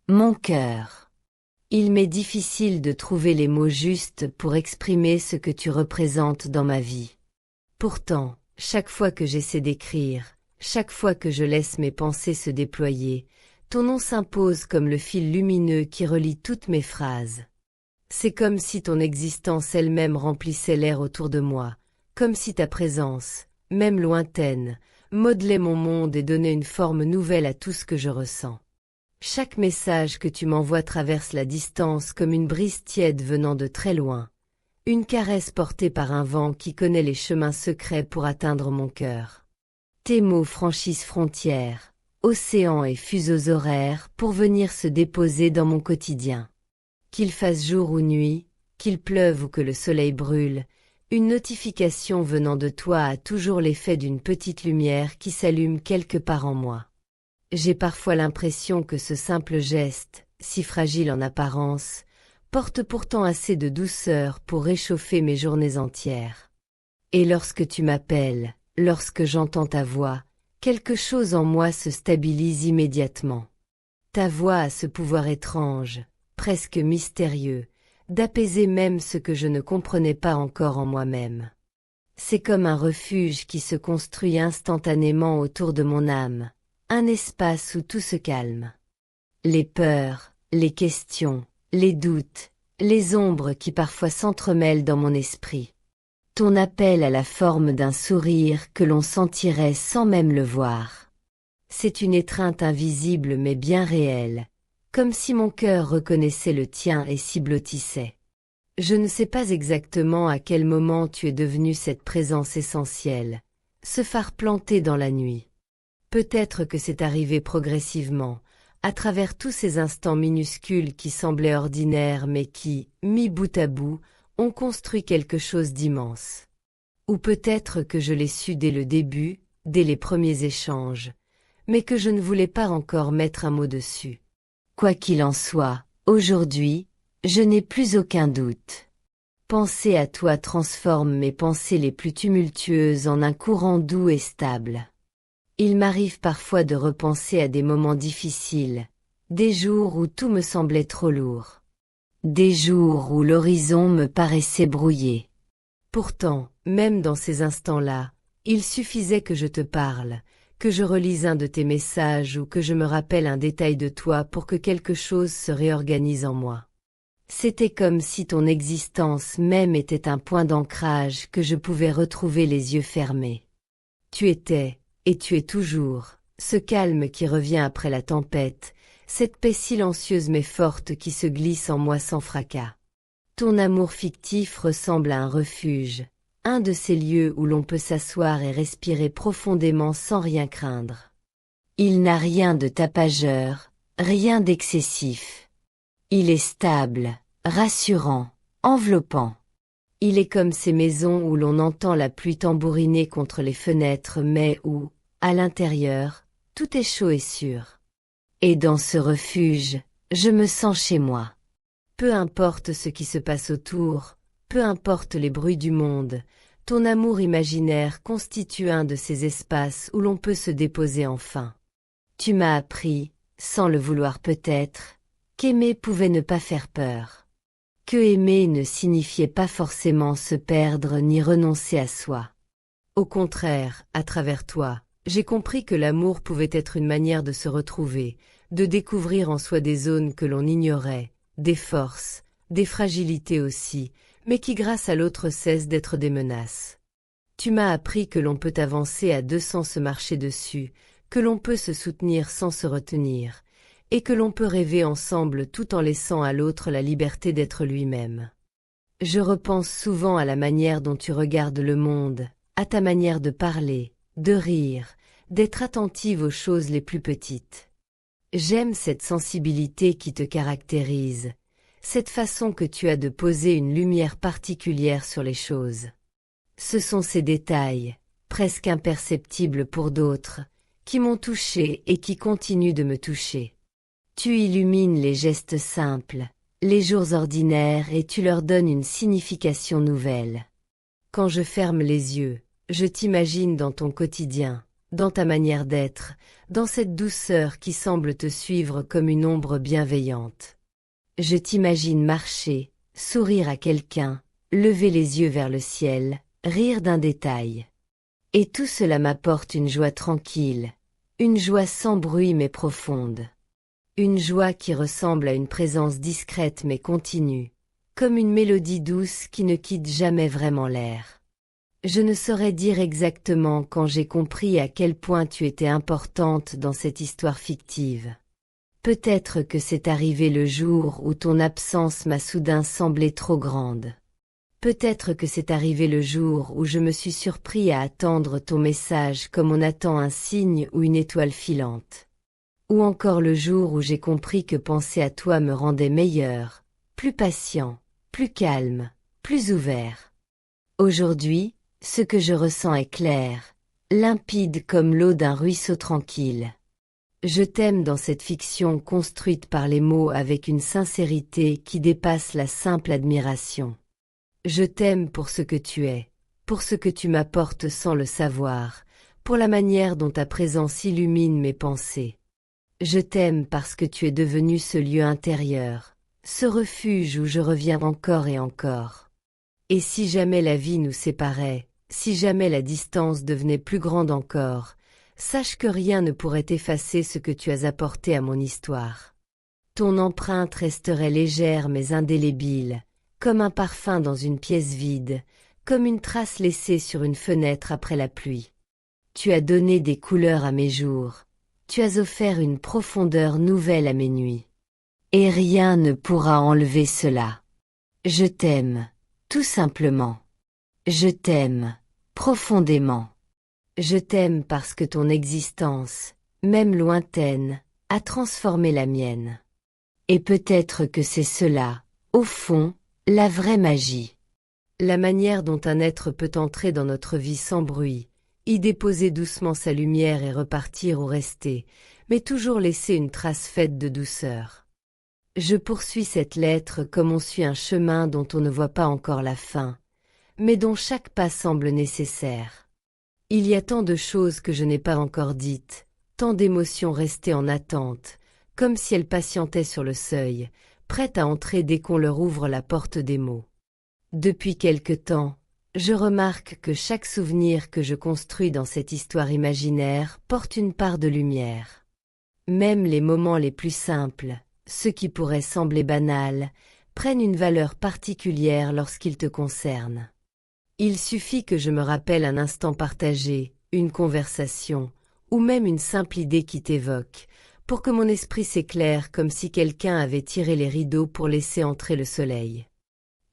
Mon cœur. Il m'est difficile de trouver les mots justes pour exprimer ce que tu représentes dans ma vie. Pourtant, chaque fois que j'essaie d'écrire, chaque fois que je laisse mes pensées se déployer, ton nom s'impose comme le fil lumineux qui relie toutes mes phrases. C'est comme si ton existence elle-même remplissait l'air autour de moi, comme si ta présence, même lointaine, modelait mon monde et donnait une forme nouvelle à tout ce que je ressens. Chaque message que tu m'envoies traverse la distance comme une brise tiède venant de très loin, une caresse portée par un vent qui connaît les chemins secrets pour atteindre mon cœur. Tes mots franchissent frontières, océans et fuseaux horaires pour venir se déposer dans mon quotidien. Qu'il fasse jour ou nuit, qu'il pleuve ou que le soleil brûle, une notification venant de toi a toujours l'effet d'une petite lumière qui s'allume quelque part en moi. J'ai parfois l'impression que ce simple geste, si fragile en apparence, porte pourtant assez de douceur pour réchauffer mes journées entières. Et lorsque tu m'appelles, lorsque j'entends ta voix, quelque chose en moi se stabilise immédiatement. Ta voix a ce pouvoir étrange, presque mystérieux, d'apaiser même ce que je ne comprenais pas encore en moi-même. C'est comme un refuge qui se construit instantanément autour de mon âme, un espace où tout se calme. Les peurs, les questions, les doutes, les ombres qui parfois s'entremêlent dans mon esprit. Ton appel a la forme d'un sourire que l'on sentirait sans même le voir. C'est une étreinte invisible mais bien réelle, comme si mon cœur reconnaissait le tien et s'y blottissait. Je ne sais pas exactement à quel moment tu es devenu cette présence essentielle, ce phare planté dans la nuit. Peut-être que c'est arrivé progressivement, à travers tous ces instants minuscules qui semblaient ordinaires mais qui, mis bout à bout, ont construit quelque chose d'immense. Ou peut-être que je l'ai su dès le début, dès les premiers échanges, mais que je ne voulais pas encore mettre un mot dessus. Quoi qu'il en soit, aujourd'hui, je n'ai plus aucun doute. Penser à toi transforme mes pensées les plus tumultueuses en un courant doux et stable. Il m'arrive parfois de repenser à des moments difficiles, des jours où tout me semblait trop lourd, des jours où l'horizon me paraissait brouillé. Pourtant, même dans ces instants-là, il suffisait que je te parle, que je relise un de tes messages ou que je me rappelle un détail de toi pour que quelque chose se réorganise en moi. C'était comme si ton existence même était un point d'ancrage que je pouvais retrouver les yeux fermés. Tu étais, et tu es toujours, ce calme qui revient après la tempête, cette paix silencieuse mais forte qui se glisse en moi sans fracas. Ton amour fictif ressemble à un refuge, un de ces lieux où l'on peut s'asseoir et respirer profondément sans rien craindre. Il n'a rien de tapageur, rien d'excessif. Il est stable, rassurant, enveloppant. Il est comme ces maisons où l'on entend la pluie tambouriner contre les fenêtres mais où, à l'intérieur, tout est chaud et sûr. Et dans ce refuge, je me sens chez moi. Peu importe ce qui se passe autour, peu importe les bruits du monde, ton amour imaginaire constitue un de ces espaces où l'on peut se déposer enfin. Tu m'as appris, sans le vouloir peut-être, qu'aimer pouvait ne pas faire peur. Que aimer ne signifiait pas forcément se perdre ni renoncer à soi. Au contraire, à travers toi, j'ai compris que l'amour pouvait être une manière de se retrouver, de découvrir en soi des zones que l'on ignorait, des forces, des fragilités aussi, mais qui grâce à l'autre cessent d'être des menaces. Tu m'as appris que l'on peut avancer à deux sans se marcher dessus, que l'on peut se soutenir sans se retenir, et que l'on peut rêver ensemble tout en laissant à l'autre la liberté d'être lui-même. Je repense souvent à la manière dont tu regardes le monde, à ta manière de parler, de rire, d'être attentive aux choses les plus petites. J'aime cette sensibilité qui te caractérise, cette façon que tu as de poser une lumière particulière sur les choses. Ce sont ces détails, presque imperceptibles pour d'autres, qui m'ont touché et qui continuent de me toucher. Tu illumines les gestes simples, les jours ordinaires et tu leur donnes une signification nouvelle. Quand je ferme les yeux, je t'imagine dans ton quotidien, dans ta manière d'être, dans cette douceur qui semble te suivre comme une ombre bienveillante. Je t'imagine marcher, sourire à quelqu'un, lever les yeux vers le ciel, rire d'un détail. Et tout cela m'apporte une joie tranquille, une joie sans bruit mais profonde. Une joie qui ressemble à une présence discrète mais continue, comme une mélodie douce qui ne quitte jamais vraiment l'air. Je ne saurais dire exactement quand j'ai compris à quel point tu étais importante dans cette histoire fictive. Peut-être que c'est arrivé le jour où ton absence m'a soudain semblé trop grande. Peut-être que c'est arrivé le jour où je me suis surpris à attendre ton message comme on attend un signe ou une étoile filante. Ou encore le jour où j'ai compris que penser à toi me rendait meilleur, plus patient, plus calme, plus ouvert. Aujourd'hui, ce que je ressens est clair, limpide comme l'eau d'un ruisseau tranquille. Je t'aime dans cette fiction construite par les mots avec une sincérité qui dépasse la simple admiration. Je t'aime pour ce que tu es, pour ce que tu m'apportes sans le savoir, pour la manière dont ta présence illumine mes pensées. Je t'aime parce que tu es devenu ce lieu intérieur, ce refuge où je reviens encore et encore. Et si jamais la vie nous séparait, si jamais la distance devenait plus grande encore, sache que rien ne pourrait effacer ce que tu as apporté à mon histoire. Ton empreinte resterait légère mais indélébile, comme un parfum dans une pièce vide, comme une trace laissée sur une fenêtre après la pluie. Tu as donné des couleurs à mes jours, tu as offert une profondeur nouvelle à mes nuits. Et rien ne pourra enlever cela. Je t'aime, tout simplement. Je t'aime, profondément. Je t'aime parce que ton existence, même lointaine, a transformé la mienne. Et peut-être que c'est cela, au fond, la vraie magie. La manière dont un être peut entrer dans notre vie sans bruit, y déposer doucement sa lumière et repartir ou rester, mais toujours laisser une trace faite de douceur. Je poursuis cette lettre comme on suit un chemin dont on ne voit pas encore la fin, mais dont chaque pas semble nécessaire. Il y a tant de choses que je n'ai pas encore dites, tant d'émotions restées en attente, comme si elles patientaient sur le seuil, prêtes à entrer dès qu'on leur ouvre la porte des mots. Depuis quelque temps, je remarque que chaque souvenir que je construis dans cette histoire imaginaire porte une part de lumière. Même les moments les plus simples, ceux qui pourraient sembler banals, prennent une valeur particulière lorsqu'ils te concernent. Il suffit que je me rappelle un instant partagé, une conversation, ou même une simple idée qui t'évoque, pour que mon esprit s'éclaire comme si quelqu'un avait tiré les rideaux pour laisser entrer le soleil.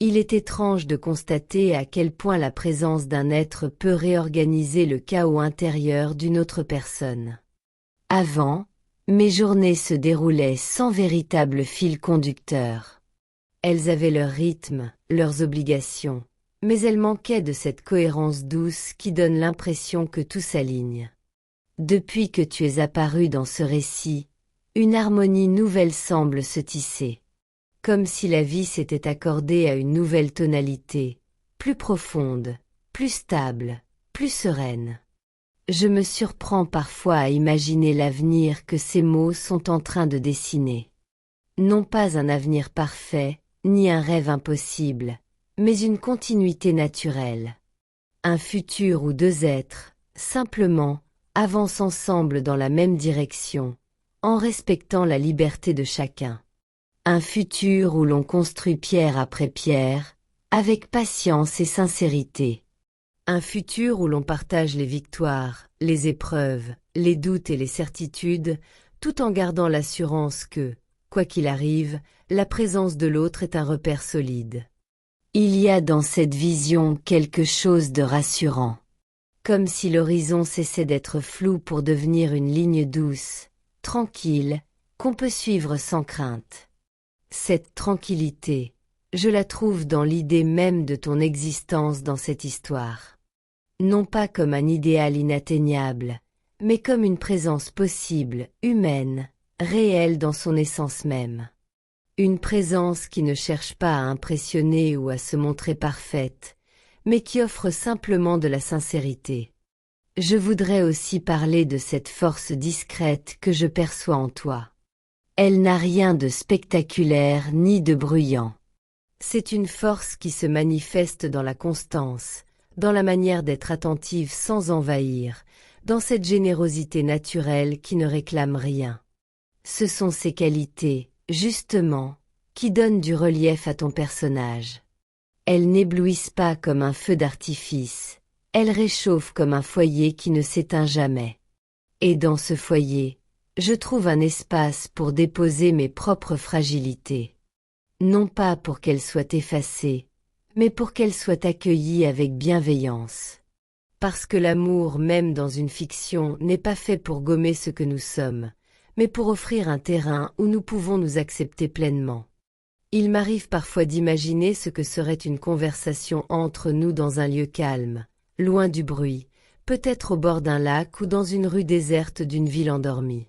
Il est étrange de constater à quel point la présence d'un être peut réorganiser le chaos intérieur d'une autre personne. Avant, mes journées se déroulaient sans véritable fil conducteur. Elles avaient leur rythme, leurs obligations, mais elles manquaient de cette cohérence douce qui donne l'impression que tout s'aligne. Depuis que tu es apparu dans ce récit, une harmonie nouvelle semble se tisser. Comme si la vie s'était accordée à une nouvelle tonalité, plus profonde, plus stable, plus sereine. Je me surprends parfois à imaginer l'avenir que ces mots sont en train de dessiner. Non pas un avenir parfait, ni un rêve impossible, mais une continuité naturelle. Un futur où deux êtres, simplement, avancent ensemble dans la même direction, en respectant la liberté de chacun. Un futur où l'on construit pierre après pierre, avec patience et sincérité. Un futur où l'on partage les victoires, les épreuves, les doutes et les certitudes, tout en gardant l'assurance que, quoi qu'il arrive, la présence de l'autre est un repère solide. Il y a dans cette vision quelque chose de rassurant. Comme si l'horizon cessait d'être flou pour devenir une ligne douce, tranquille, qu'on peut suivre sans crainte. Cette tranquillité, je la trouve dans l'idée même de ton existence dans cette histoire. Non pas comme un idéal inatteignable, mais comme une présence possible, humaine, réelle dans son essence même. Une présence qui ne cherche pas à impressionner ou à se montrer parfaite, mais qui offre simplement de la sincérité. Je voudrais aussi parler de cette force discrète que je perçois en toi. Elle n'a rien de spectaculaire ni de bruyant. C'est une force qui se manifeste dans la constance, dans la manière d'être attentive sans envahir, dans cette générosité naturelle qui ne réclame rien. Ce sont ces qualités, justement, qui donnent du relief à ton personnage. Elles n'éblouissent pas comme un feu d'artifice, elles réchauffent comme un foyer qui ne s'éteint jamais. Et dans ce foyer, je trouve un espace pour déposer mes propres fragilités. Non pas pour qu'elles soient effacées, mais pour qu'elles soient accueillies avec bienveillance. Parce que l'amour, même dans une fiction, n'est pas fait pour gommer ce que nous sommes, mais pour offrir un terrain où nous pouvons nous accepter pleinement. Il m'arrive parfois d'imaginer ce que serait une conversation entre nous dans un lieu calme, loin du bruit, peut-être au bord d'un lac ou dans une rue déserte d'une ville endormie.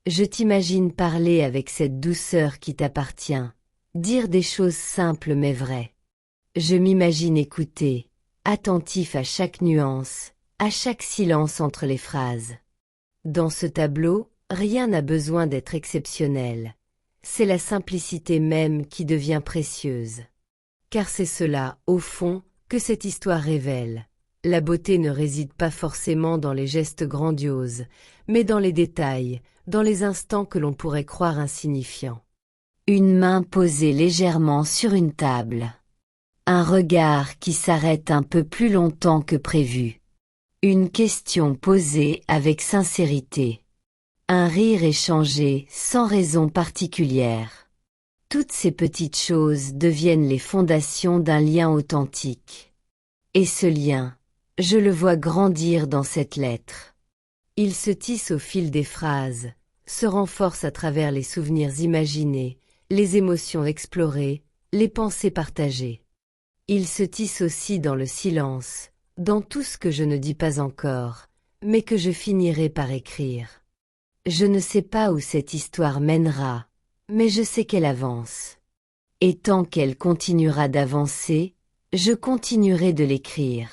Je t'imagine parler avec cette douceur qui t'appartient, dire des choses simples mais vraies. Je m'imagine écouter, attentif à chaque nuance, à chaque silence entre les phrases. Dans ce tableau, rien n'a besoin d'être exceptionnel. C'est la simplicité même qui devient précieuse. Car c'est cela, au fond, que cette histoire révèle. La beauté ne réside pas forcément dans les gestes grandioses, mais dans les détails, dans les instants que l'on pourrait croire insignifiants. Une main posée légèrement sur une table. Un regard qui s'arrête un peu plus longtemps que prévu. Une question posée avec sincérité. Un rire échangé sans raison particulière. Toutes ces petites choses deviennent les fondations d'un lien authentique. Et ce lien, je le vois grandir dans cette lettre. Il se tisse au fil des phrases, se renforce à travers les souvenirs imaginés, les émotions explorées, les pensées partagées. Il se tisse aussi dans le silence, dans tout ce que je ne dis pas encore, mais que je finirai par écrire. Je ne sais pas où cette histoire mènera, mais je sais qu'elle avance. Et tant qu'elle continuera d'avancer, je continuerai de l'écrire.